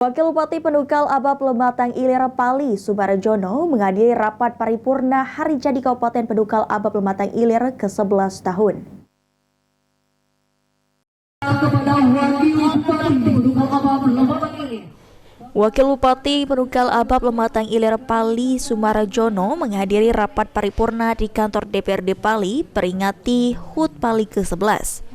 Wakil Bupati Pendukal Abab Lematang Ilir Pali Sumarjono menghadiri rapat paripurna Hari Jadi Kabupaten Pendukal Abab Lematang Ilir ke-11 tahun. Wakil Bupati Pendukal Abab Lematang Ilir Pali Sumarjono menghadiri rapat paripurna di kantor DPRD Pali peringati HUT Pali ke-11.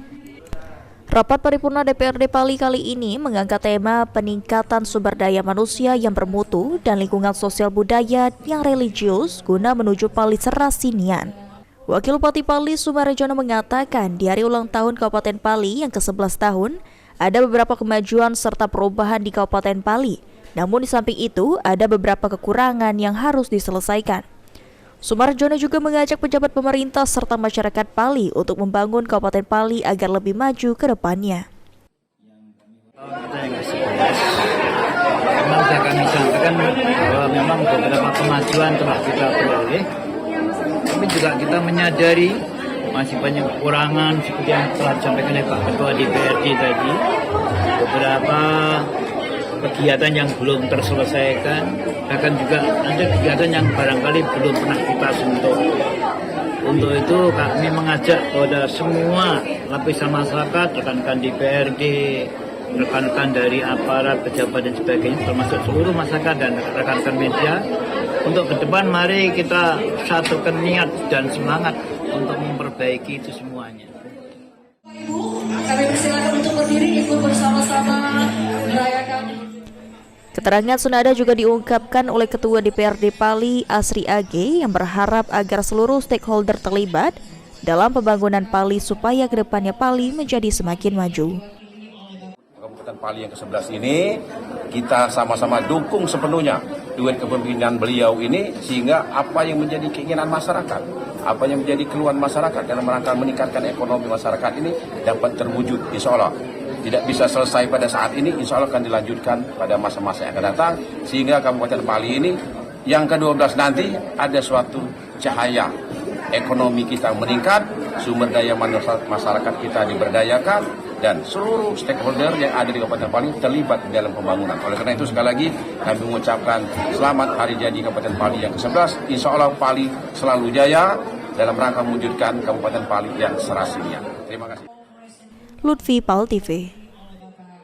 Rapat paripurna DPRD Pali kali ini mengangkat tema peningkatan sumber daya manusia yang bermutu dan lingkungan sosial budaya yang religius guna menuju Pali Serasinian. Wakil Bupati Pali Sumarjono mengatakan di hari ulang tahun Kabupaten Pali yang ke-11 tahun, ada beberapa kemajuan serta perubahan di Kabupaten Pali. Namun di samping itu, ada beberapa kekurangan yang harus diselesaikan. Sumarjono juga mengajak pejabat pemerintah serta masyarakat Pali untuk membangun Kabupaten Pali agar lebih maju ke depannya. Memang saya akan sampaikan bahwa memang beberapa kemajuan telah kita peroleh, tapi juga kita menyadari masih banyak kekurangan seperti yang telah disampaikan oleh Pak Ketua DPRD tadi. Beberapa kegiatan yang belum terselesaikan, bahkan juga ada kegiatan yang barangkali belum pernah kita sentuh. Untuk itu kami mengajak kepada semua lapisan masyarakat, rekan-rekan DPRD, rekan-rekan dari aparat, pejabat dan sebagainya, termasuk seluruh masyarakat dan rekan-rekan media, untuk ke depan mari kita satukan niat dan semangat untuk memperbaiki itu semuanya. Kami persilakan untuk berdiri ikut bersama-sama merayakan. Keterangan senada juga diungkapkan oleh Ketua DPRD Pali Asri AG yang berharap agar seluruh stakeholder terlibat dalam pembangunan Pali supaya kedepannya Pali menjadi semakin maju. Kabupaten Pali yang ke-11 ini kita sama-sama dukung sepenuhnya duet kepemimpinan beliau ini, sehingga apa yang menjadi keinginan masyarakat, apa yang menjadi keluhan masyarakat dalam rangka meningkatkan ekonomi masyarakat ini dapat terwujud. Insya Allah tidak bisa selesai pada saat ini, insya Allah akan dilanjutkan pada masa-masa yang akan datang, sehingga Kabupaten Pali ini yang ke-12 nanti ada suatu cahaya ekonomi kita meningkat, sumber daya masyarakat kita diberdayakan, dan seluruh stakeholder yang ada di Kabupaten Pali terlibat dalam pembangunan. Oleh karena itu sekali lagi kami mengucapkan selamat Hari Jadi Kabupaten Pali yang ke-11. Insya Allah Pali selalu jaya dalam rangka mewujudkan Kabupaten Pali yang serasinian. Terima kasih. Lutfi, PAL TV.